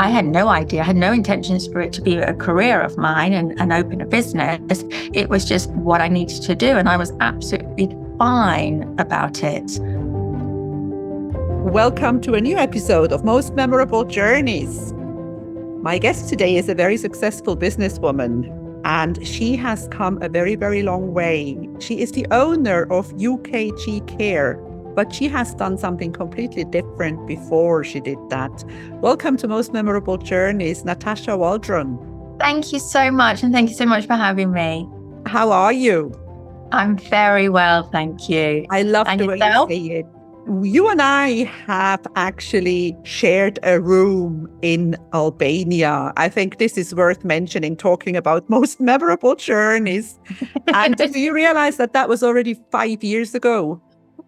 I had no idea, I had no intentions for it to be a career of mine and open a business. It was just what I needed to do, and I was absolutely fine about it. Welcome to a new episode of Most Memorable Journeys. My guest today is a very successful businesswoman, and she has come a very, very long way. She is the owner of UKG Care, but she has done something completely different before she did that. Welcome to Most Memorable Journeys, Natasha Waldron. Thank you so much, and thank you so much for having me. How are you? I'm very well, thank you. I love the way you say it. You and I have actually shared a room in Albania. I think this is worth mentioning, talking about most memorable journeys. And do you realize that that was already 5 years ago?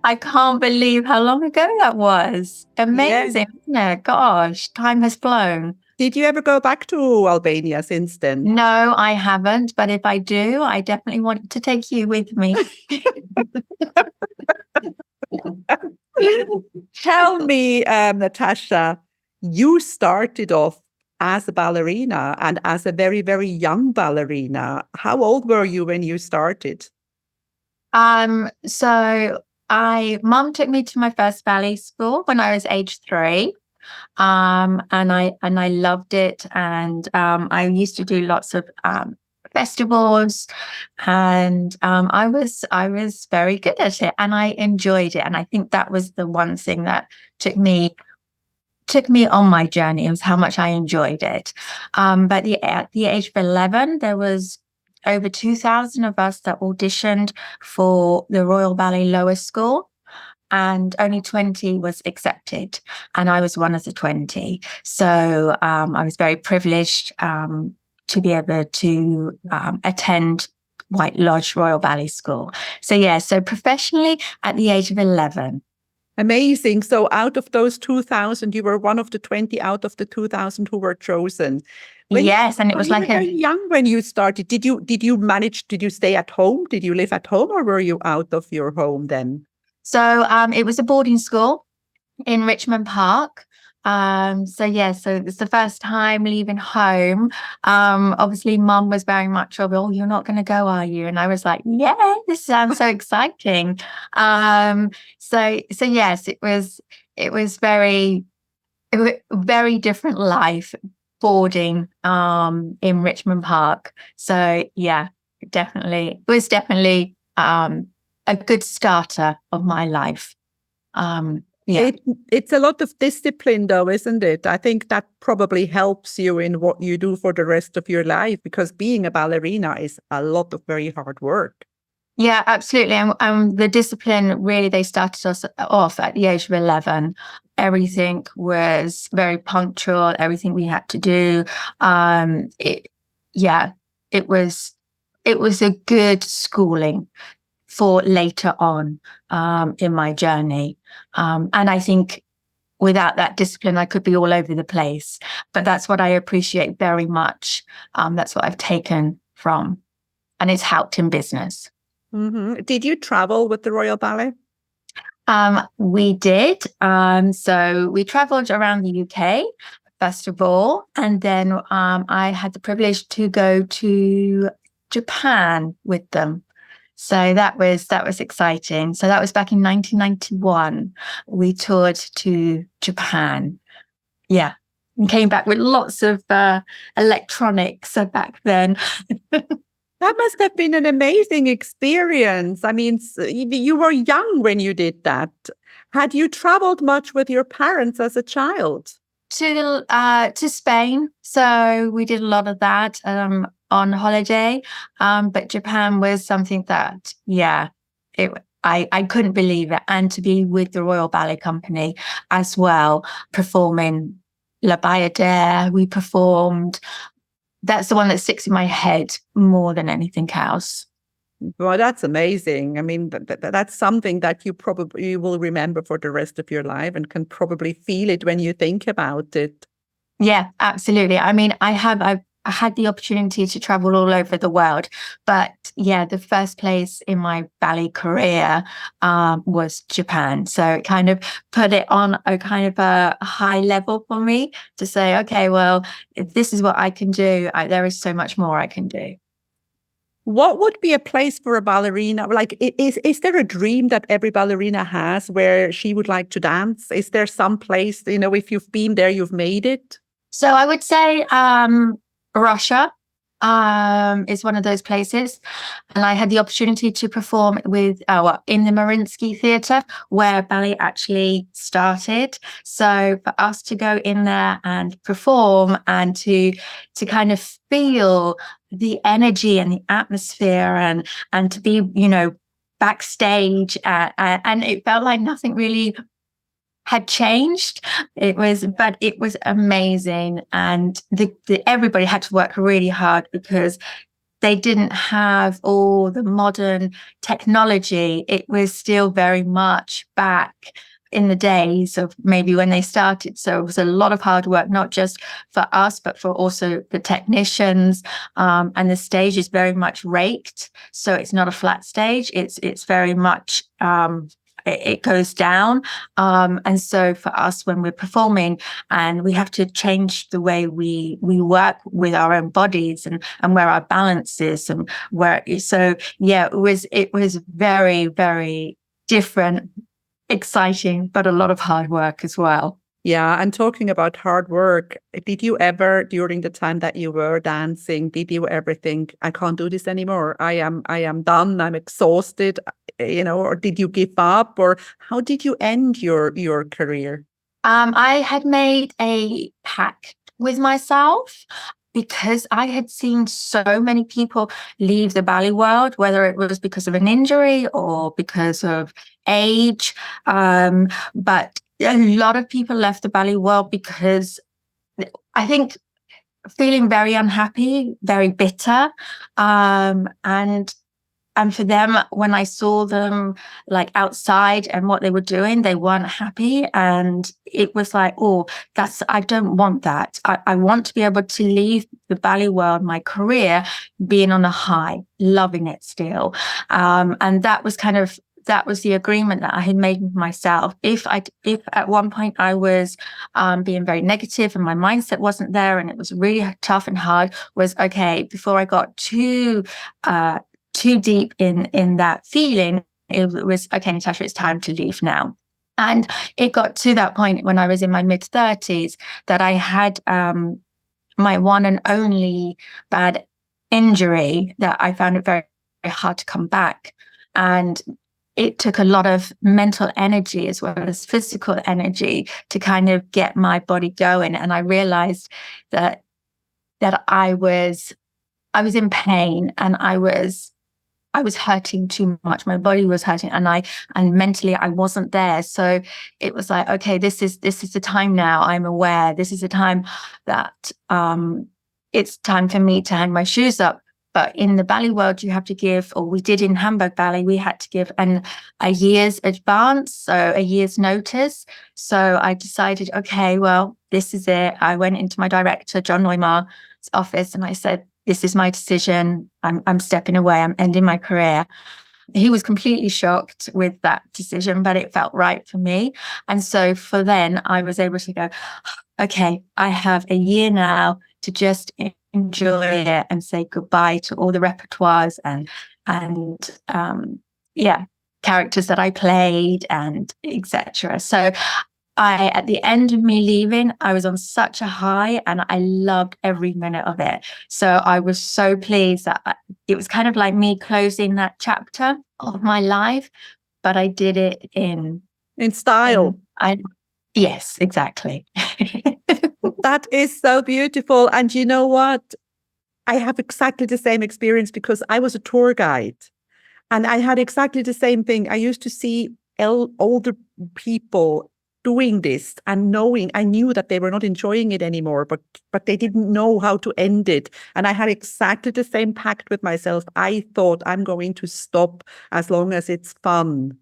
I can't believe how long ago that was. Amazing, isn't it? Gosh, time has flown. Did you ever go back to Albania since then? No, I haven't. But if I do, I definitely want to take you with me. Tell me, Natasha, you started off as a ballerina and as a very, very young ballerina. How old were you when you started? So mum took me to my first ballet school when I was age 3. And I loved it. And I used to do lots of festivals, and I was very good at it, and I enjoyed it. And I think that was the one thing that took me on my journey. It was how much I enjoyed it. But at the age of 11, there was over 2,000 of us that auditioned for the Royal Ballet Lower School, and only 20 was accepted, and I was one of the 20. So I was very privileged to be able to attend White Lodge Royal Ballet School. So professionally at the age of 11. Amazing. So out of those 2,000, you were one of the 20 out of the 2,000 who were chosen. Yes, and it was like very young when you started. Did you stay at home? Did you live at home, or were you out of your home then? So it was a boarding school in Richmond Park. So it's the first time leaving home. Obviously mum was very much of, oh, you're not going to go, are you? And I was like, yeah, this sounds so exciting. So yes, it was very different life boarding in Richmond Park. So yeah, it was definitely a good starter of my life. Yeah. It's a lot of discipline, though, isn't it? I think that probably helps you in what you do for the rest of your life, because being a ballerina is a lot of very hard work. Yeah, absolutely. And the discipline, really, they started us off at the age of 11. Everything was very punctual, everything we had to do. It was a good schooling for later on in my journey. And I think without that discipline, I could be all over the place. But that's what I appreciate very much. That's what I've taken from, and it's helped in business. Mm-hmm. Did you travel with the Royal Ballet? We did. So we traveled around the UK, first of all, and then I had the privilege to go to Japan with them. So that was exciting. So that was back in 1991. We toured to Japan. Yeah. And came back with lots of electronics back then. That must have been an amazing experience. I mean, you were young when you did that. Had you traveled much with your parents as a child? To Spain. So we did a lot of that on holiday. But Japan was something that, I couldn't believe it. And to be with the Royal Ballet Company as well, performing La Bayadere, we performed. That's the one that sticks in my head more than anything else. Well, that's amazing. I mean, that's something that you probably will remember for the rest of your life and can probably feel it when you think about it. Yeah, absolutely. I mean, I've I had the opportunity to travel all over the world. But yeah, the first place in my ballet career was Japan. So it kind of put it on a kind of a high level for me to say, okay, well, if this is what I can do, there is so much more I can do. What would be a place for a ballerina? Like, is there a dream that every ballerina has where she would like to dance? Is there some place, if you've been there, you've made it? So I would say Russia is one of those places. And I had the opportunity to perform with in the Mariinsky Theatre, where ballet actually started. So for us to go in there and perform and to kind of feel the energy and the atmosphere and to be, backstage and it felt like nothing really had changed. But it was amazing. And everybody had to work really hard because they didn't have all the modern technology. It was still very much back in the days of maybe when they started. So it was a lot of hard work, not just for us, but for also the technicians. And the stage is very much raked. So it's not a flat stage. It's very much it goes down. And so for us, when we're performing and we have to change the way we work with our own bodies and where our balance is and so yeah, it was very, very different, exciting, but a lot of hard work as well. Yeah, and talking about hard work, did you ever, during the time that you were dancing, did you ever think, I can't do this anymore? I am done. I'm exhausted, or did you give up, or how did you end your career? I had made a pact with myself because I had seen so many people leave the ballet world, whether it was because of an injury or because of age. But a lot of people left the ballet world because I think feeling very unhappy, very bitter. And for them, when I saw them like outside and what they were doing, they weren't happy. And it was like, oh, I don't want that. I want to be able to leave the ballet world, my career, being on a high, loving it still. And that was the agreement that I had made with myself. If at one point I was being very negative and my mindset wasn't there and it was really tough and hard, was okay, before I got too deep in that feeling, it was okay, Natasha, it's time to leave now. And it got to that point when I was in my mid-30s that I had my one and only bad injury that I found it very, very hard to come back. And it took a lot of mental energy as well as physical energy to kind of get my body going. And I realized that I was in pain and I was hurting too much. My body was hurting and mentally I wasn't there. So it was like, okay, this is the time now. I'm aware. This is the time that it's time for me to hang my shoes up. But in the ballet world, you have to give, or we did in Hamburg Ballet, we had to give a year's advance, so a year's notice. So I decided, okay, well, this is it. I went into my director, John Neumar's office, and I said, this is my decision. I'm stepping away. I'm ending my career. He was completely shocked with that decision, but it felt right for me. And so for then, I was able to go, okay, I have a year now to just enjoy it and say goodbye to all the repertoires and characters that I played and etc. So at the end of me leaving, I was on such a high and I loved every minute of it. So I was so pleased that it was kind of like me closing that chapter of my life, but I did it in style. Yes, exactly. That is so beautiful. And you know what? I have exactly the same experience because I was a tour guide and I had exactly the same thing. I used to see older people doing this and I knew that they were not enjoying it anymore, but they didn't know how to end it. And I had exactly the same pact with myself. I thought I'm going to stop as long as it's fun.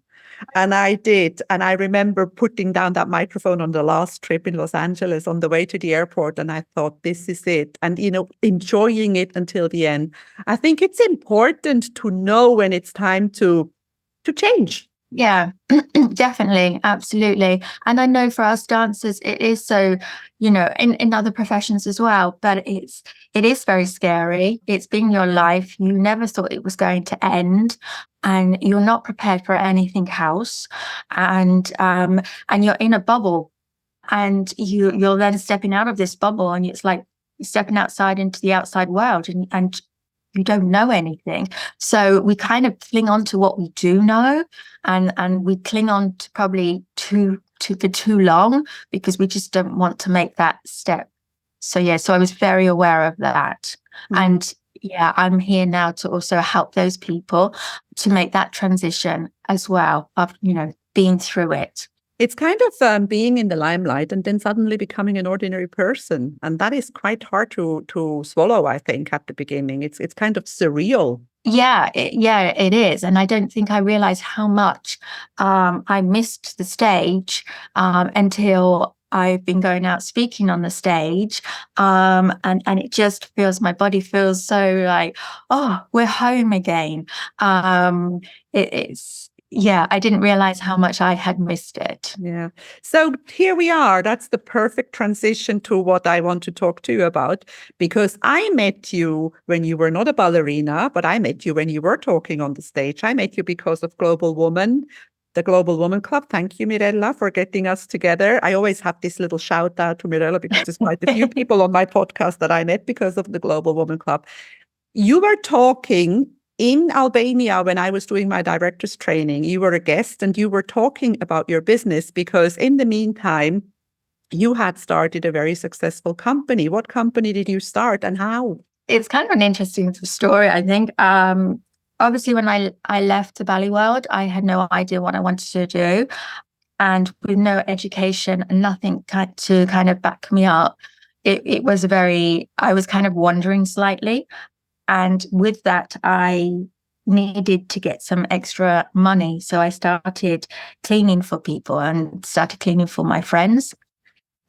And I did. And I remember putting down that microphone on the last trip in Los Angeles on the way to the airport. And I thought, this is it. And, enjoying it until the end. I think it's important to know when it's time to change. Yeah, definitely. Absolutely. And I know for us dancers, it is so, in other professions as well, but it is very scary. It's been your life. You never thought it was going to end, and you're not prepared for anything else. And you're in a bubble, and you're then stepping out of this bubble, and it's like stepping outside into the outside world, and you don't know anything. So we kind of cling on to what we do know, and we cling on to probably for too long, because we just don't want to make that step. So I was very aware of that. And I'm here now to also help those people to make that transition as well of, being through it. It's kind of being in the limelight and then suddenly becoming an ordinary person. And that is quite hard to swallow, I think, at the beginning. It's kind of surreal. Yeah, it is. And I don't think I realized how much I missed the stage until I've been going out speaking on the stage. And it just feels, my body feels so like, oh, we're home again. I didn't realize how much I had missed it. Yeah. So here we are. That's the perfect transition to what I want to talk to you about, because I met you when you were not a ballerina, but I met you when you were talking on the stage. I met you because of Global Woman, the Global Woman Club. Thank you, Mirella, for getting us together. I always have this little shout out to Mirella because there's quite a few people on my podcast that I met because of the Global Woman Club. You were talking in Albania when I was doing my director's training. You were a guest and you were talking about your business, because in the meantime, you had started a very successful company. What company did you start and how? It's kind of an interesting story, I think. Obviously, when I left the ballet world, I had no idea what I wanted to do. And with no education and nothing to kind of back me up, I was kind of wandering slightly. And with that, I needed to get some extra money. So I started cleaning for people and started cleaning for my friends.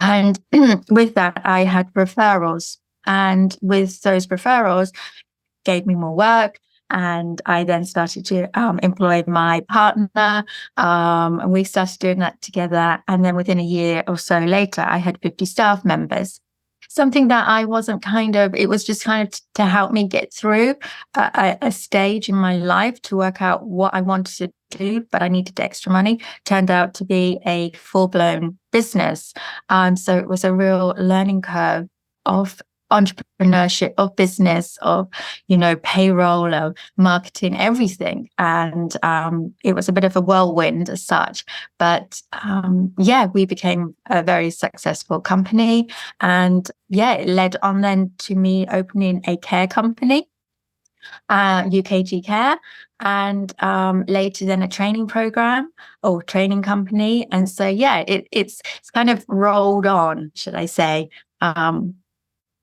And with that, I had referrals. And with those referrals, gave me more work. And I then started to employ my partner. And we started doing that together. And then within a year or so later, I had 50 staff members. Something that I wasn't it was just kind of to help me get through a stage in my life to work out what I wanted to do, but I needed extra money. Turned out to be a full-blown business. So it was a real learning curve of entrepreneurship, of business, of, payroll, of marketing, everything. And it was a bit of a whirlwind as such. But we became a very successful company. And it led on then to me opening a care company, UKG Care, and later then a training program or training company. And so, it's kind of rolled on, should I say.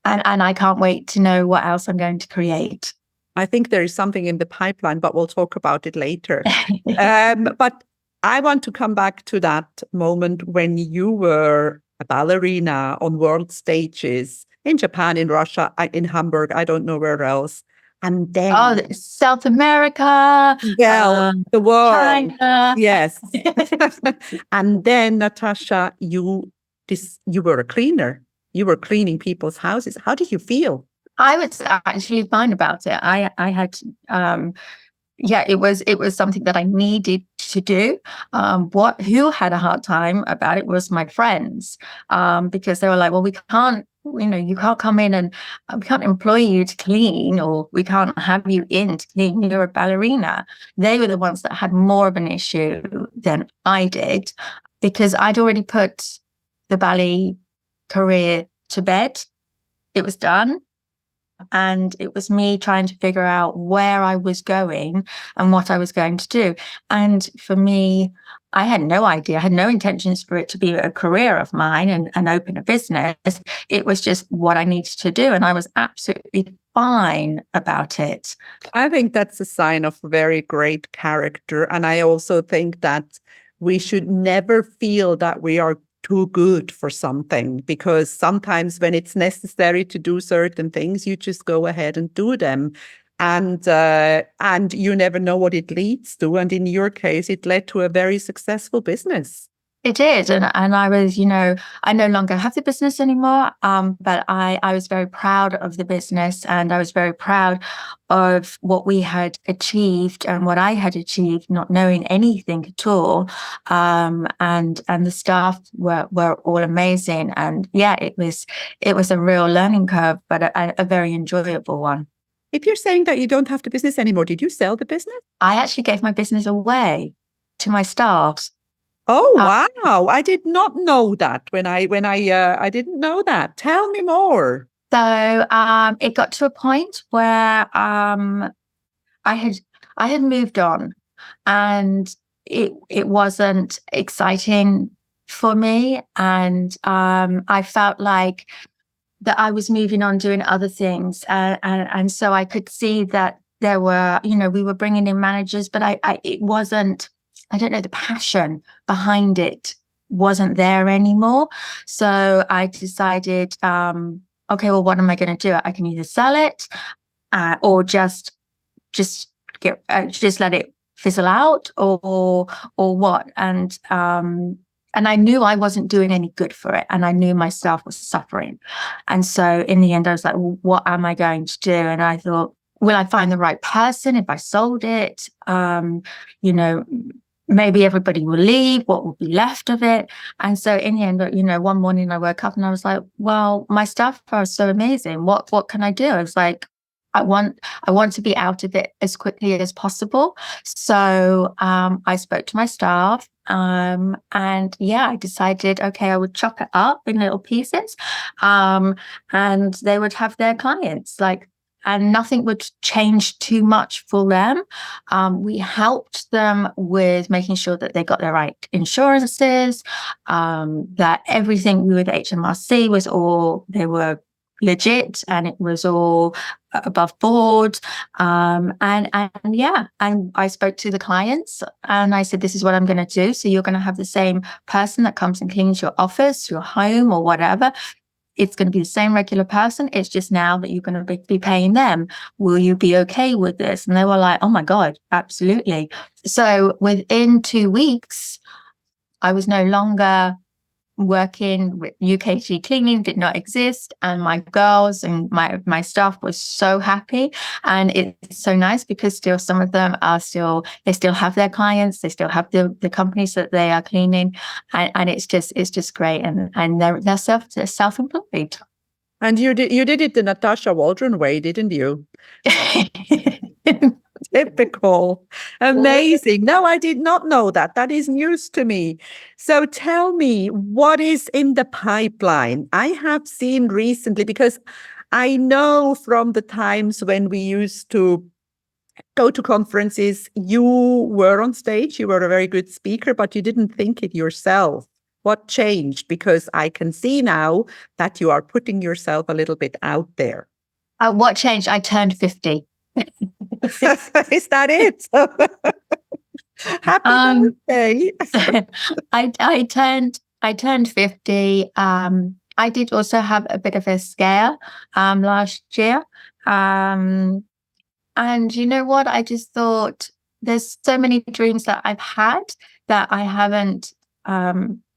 And I can't wait to know what else I'm going to create. I think there is something in the pipeline, but we'll talk about it later. But I want to come back to that moment when you were a ballerina on world stages in Japan, in Russia, in Hamburg, I don't know where else. And then South America, the world, China. Yes. And then, Natasha, you were a cleaner. You were cleaning people's houses. How did you feel? I was actually fine about it. I had, it was something that I needed to do. Who had a hard time about it was my friends, because they were like, well, we can't, you can't come in and we can't employ you to clean, or we can't have you in to clean. You're a ballerina. They were the ones that had more of an issue than I did, because I'd already put the ballet career to bed. It was done. and it was me trying to figure out where I was going and what I was going to do. And for me, I had no idea, I had no intentions for it to be a career of mine and open a business. It was just what I needed to do. And I was absolutely fine about it. I think that's a sign of very great character. And I also think that we should never feel that we are too good for something, because sometimes when it's necessary to do certain things, you just go ahead and do them. And you never know what it leads to. And in your case, it led to a very successful business. It did. And I was, I no longer have the business anymore. But I was very proud of the business, and I was very proud of what we had achieved and what I had achieved, not knowing anything at all. And the staff were all amazing. And yeah, it was a real learning curve, but a very enjoyable one. If you're saying that you don't have the business anymore, did you sell the business? I actually gave my business away to my staff. Oh, wow. I did not know that I didn't know that. Tell me more. So it got to a point where I had moved on, and it wasn't exciting for me. And I felt like that I was moving on doing other things. And so I could see that there were, we were bringing in managers, but it wasn't, I don't know, the passion behind it wasn't there anymore. So I decided, okay, well, what am I going to do? I can either sell it or just let it fizzle out, or what. And I knew I wasn't doing any good for it, and I knew my staff was suffering. And so in the end, I was like, well, what am I going to do? And I thought, will I find the right person if I sold it? Maybe everybody will leave. What will be left of it? And so in the end, one morning I woke up and I was like, well, my staff are so amazing. What can I do? I was like, I want to be out of it as quickly as possible. So I spoke to my staff, and yeah, I decided, okay, I would chop it up in little pieces, and they would have their clients, and nothing would change too much for them. We helped them with making sure that they got the right insurances, that everything with HMRC was they were legit, and it was all above board. And I spoke to the clients and I said, this is what I'm going to do. So you're going to have the same person that comes and cleans your office, your home, or whatever. It's going to be the same regular person. It's just now that you're going to be paying them. Will you be okay with this? And they were like, oh my God, absolutely. So within 2 weeks, I was no longer working with UKG cleaning, did not exist, and my girls and my staff was so happy. And it's so nice because still some of them they still have their clients, they still have the companies that they are cleaning, and it's just great. And they're self-employed. And you did it the Natasha Waldron way, didn't you? Typical. Amazing. No, I did not know that. That is news to me. So tell me, what is in the pipeline? I have seen recently, because I know from the times when we used to go to conferences, you were on stage, you were a very good speaker, but you didn't think it yourself. What changed? Because I can see now that you are putting yourself a little bit out there. What changed? I turned 50. Is that it? Happy birthday. I turned 50. I did also have a bit of a scare last year. And you know what? I just thought there's so many dreams that I've had that I haven't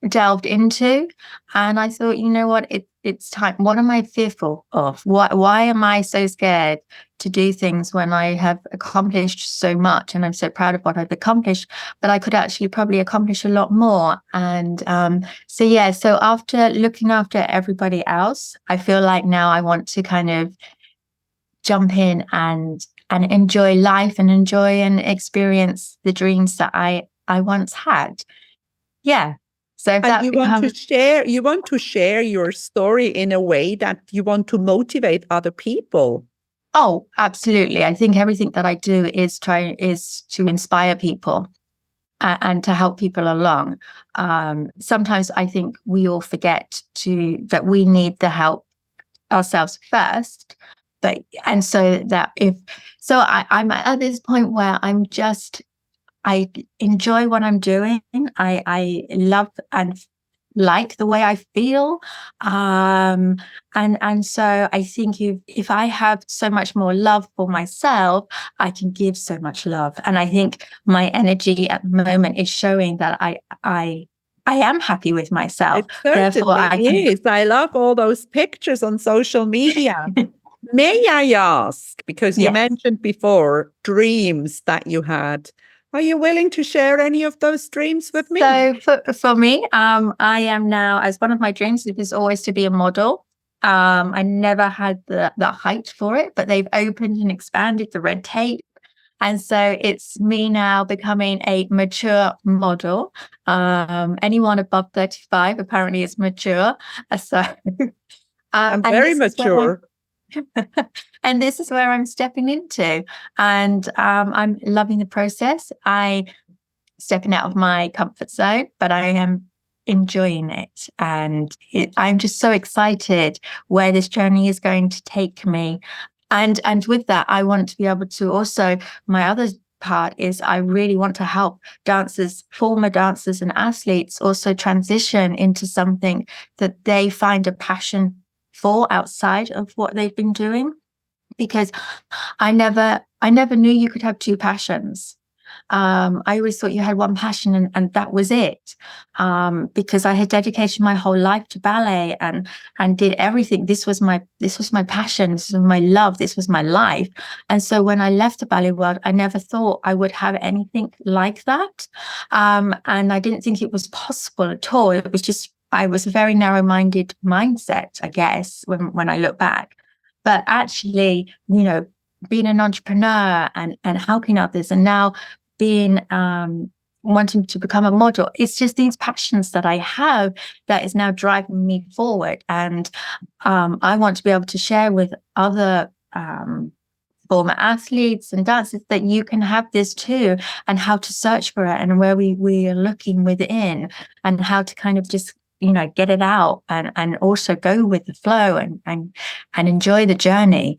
delved into. And I thought, you know what? It's time. What am I fearful of? Why am I so scared to do things when I have accomplished so much? And I'm so proud of what I've accomplished, but I could actually probably accomplish a lot more. And so after looking after everybody else, I feel like now I want to kind of jump in and enjoy life and enjoy and experience the dreams that I once had. Yeah. So and you want to share your story in a way that you want to motivate other people. Oh, absolutely. I think everything that I do is to inspire people and to help people along. Sometimes I think we all forget that we need the help ourselves first. But and so that if so I'm at this point where I enjoy what I'm doing. I love and like the way I feel. And so I think if I have so much more love for myself, I can give so much love. And I think my energy at the moment is showing that I am happy with myself. It Therefore, certainly I can. is. I love all those pictures on social media. May I ask, because you Yes. mentioned before dreams that you had, are you willing to share any of those dreams with me? So for me, I am now, as one of my dreams it is always to be a model. I never had the height for it, but they've opened and expanded the red tape. And so it's me now becoming a mature model. Anyone above 35 apparently is mature. So I'm and very this is where mature. and this is where I'm stepping into. And I'm loving the process. I stepping out of my comfort zone, but I am enjoying it. And I'm just so excited where this journey is going to take me. And with that, I want to be able to also, my other part is I really want to help dancers, former dancers and athletes also transition into something that they find a passion for outside of what they've been doing. Because I never knew you could have two passions. I always thought you had one passion and that was it. Because I had dedicated my whole life to ballet and did everything. This was my passion, this was my love, this was my life. And so when I left the ballet world, I never thought I would have anything like that. And I didn't think it was possible at all. It was just I was a very narrow-minded mindset, I guess, when I look back. But actually, being an entrepreneur and helping others, and now being wanting to become a model, it's just these passions that I have that is now driving me forward. And I want to be able to share with other former athletes and dancers that you can have this too, and how to search for it, and where we are looking within, and how to kind of just get it out, and also go with the flow, and enjoy the journey.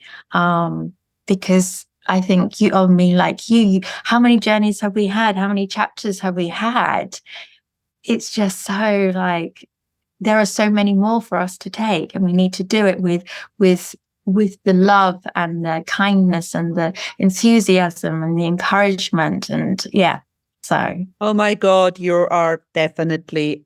Because I think you owe me, like how many journeys have we had? How many chapters have we had? It's just so like there are so many more for us to take, and we need to do it with with the love and the kindness and the enthusiasm and the encouragement. And yeah, so Oh my God, you are definitely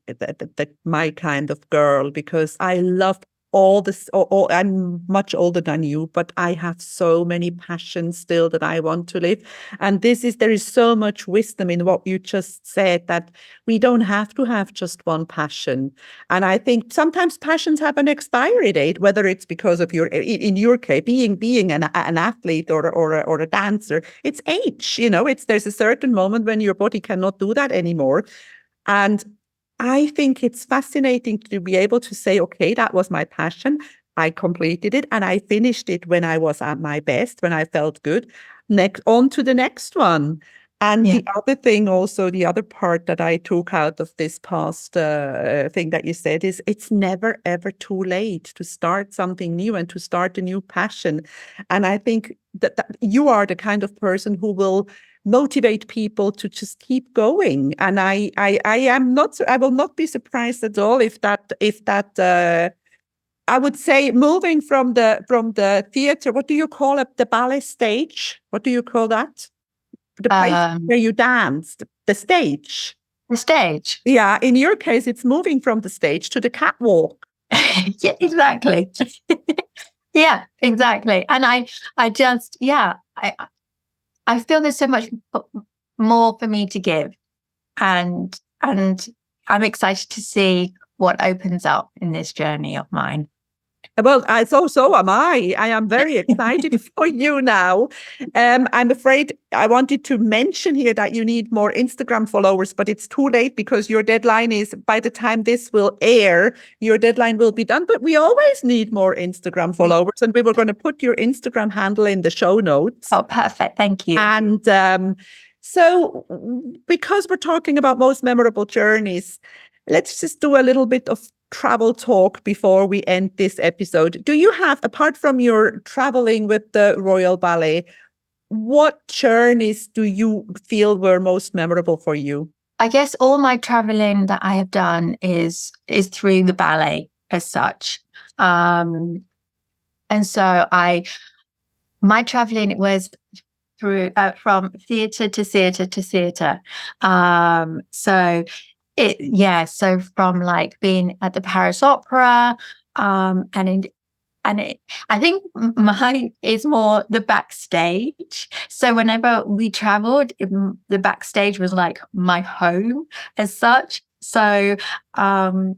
my kind of girl, because I love all this. I'm much older than you, but I have so many passions still that I want to live. And there is so much wisdom in what you just said, that we don't have to have just one passion. And I think sometimes passions have an expiry date, whether it's because of in your case, being an athlete or a dancer, it's age, there's a certain moment when your body cannot do that anymore. And I think it's fascinating to be able to say, okay, that was my passion. I completed it and I finished it when I was at my best, when I felt good. On to the next one. And yeah. the other thing also, the other part that I took out of this past thing that you said is it's never, ever too late to start something new and to start a new passion. And I think that you are the kind of person who will motivate people to just keep going. And I am not, I will not be surprised at all if that I would say, moving from the theater, what do you call it? The ballet stage? What do you call that? The place um where you danced, the stage. the stage. Yeah, in your case, it's moving from the stage to the catwalk. Yeah, exactly. Yeah, exactly. And I just, yeah, I feel there's so much more for me to give, and I'm excited to see what opens up in this journey of mine. Well, so am I. I am very excited for you now. I'm afraid I wanted to mention here that you need more Instagram followers, but it's too late because your deadline is, by the time this will air, your deadline will be done. But we always need more Instagram followers, and we were going to put your Instagram handle in the show notes. Oh, perfect. Thank you. And so, because we're talking about most memorable journeys, let's just do a little bit of travel talk before we end this episode. Do you have, apart from your traveling with the Royal Ballet, what journeys do you feel were most memorable for you? I guess all my traveling that I have done is through the ballet as such. And so my traveling was through from theatre to theatre to theatre. So from like being at the Paris Opera, I think mine is more the backstage. So whenever we traveled, the backstage was like my home as such. So it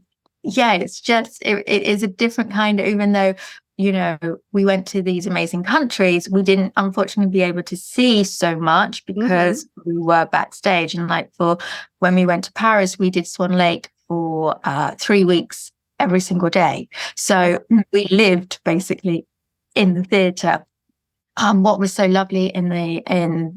is a different kind of, even though, you know, we went to these amazing countries, we didn't unfortunately be able to see so much because we were backstage. And like for when we went to Paris, we did Swan Lake for 3 weeks every single day. So we lived basically in the theatre. What was so lovely in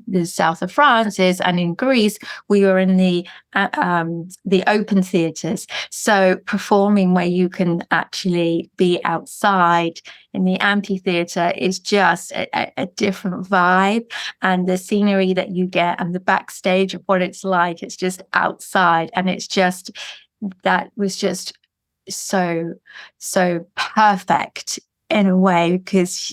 the south of France is, and in Greece, we were in the open theatres. So performing where you can actually be outside in the amphitheatre is just a different vibe, and the scenery that you get and the backstage of what it's like, it's just outside, and it's just, that was just so perfect in a way, because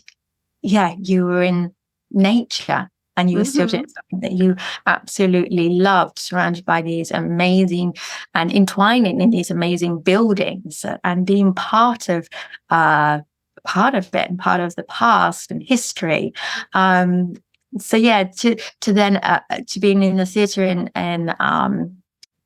you were in nature and you were still doing something that you absolutely loved, surrounded by these amazing and entwining in these amazing buildings, and being part of it and part of the past and history. To then to being in the theatre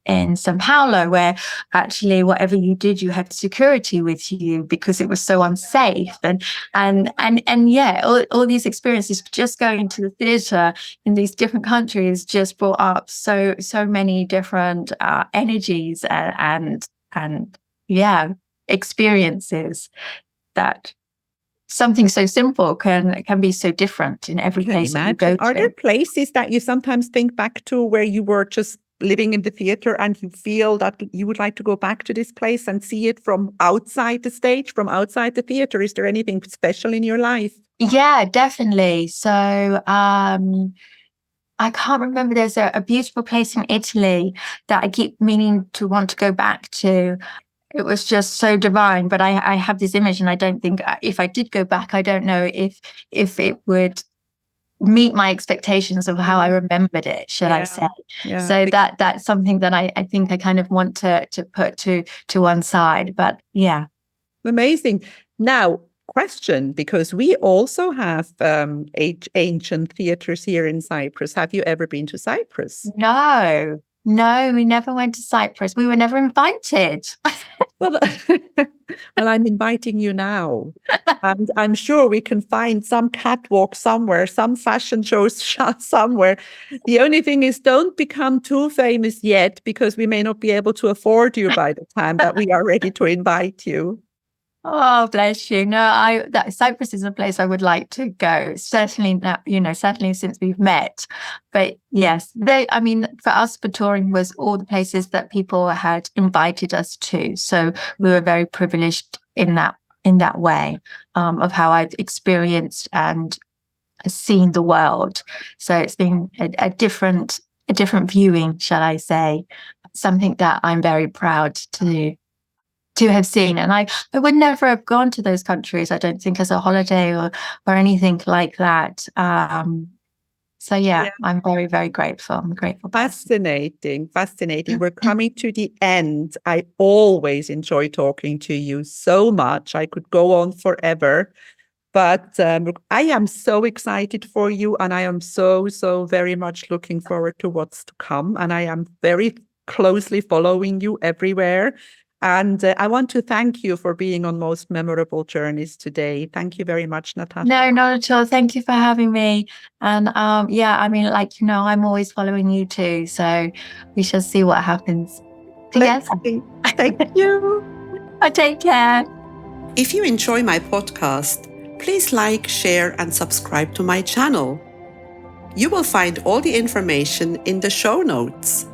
in Sao Paulo, where actually whatever you did, you had security with you because it was so unsafe, and all these experiences, just going to the theatre in these different countries, just brought up so many different energies and experiences, that something so simple can be so different in every place that you go to. Are there places that you sometimes think back to where you were just living in the theatre and you feel that you would like to go back to this place and see it from outside the stage, from outside the theatre? Is there anything special in your life? Yeah, definitely. So I can't remember. There's a beautiful place in Italy that I keep meaning to want to go back to. It was just so divine. But I have this image, and I don't think, if I did go back, I don't know if it would meet my expectations of how I remembered it, should I say. Yeah. So that's something that I think I kind of want to put to one side. But yeah. Amazing. Now, question, because we also have ancient theatres here in Cyprus. Have you ever been to Cyprus? No, we never went to Cyprus. We were never invited. Well, I'm inviting you now. And I'm sure we can find some catwalk somewhere, some fashion shows somewhere. The only thing is, don't become too famous yet, because we may not be able to afford you by the time that we are ready to invite you. Oh, bless you. No, Cyprus is a place I would like to go. Certainly not, certainly since we've met. But yes, for us, for touring was all the places that people had invited us to. So we were very privileged in that way, of how I've experienced and seen the world. So it's been a different viewing, shall I say, something that I'm very proud to have seen. And I would never have gone to those countries, I don't think, as a holiday or anything like that. I'm very, very grateful. I'm grateful. Fascinating. We're coming to the end. I always enjoy talking to you so much. I could go on forever. But I am so excited for you, and I am so very much looking forward to what's to come. And I am very closely following you everywhere. And I want to thank you for being on Most Memorable Journeys today. Thank you very much, Natasha. No, not at all. Thank you for having me. And yeah, I mean, like, I'm always following you too. So we shall see what happens. Let's see. Thank you. Take care. If you enjoy my podcast, please like, share, and subscribe to my channel. You will find all the information in the show notes.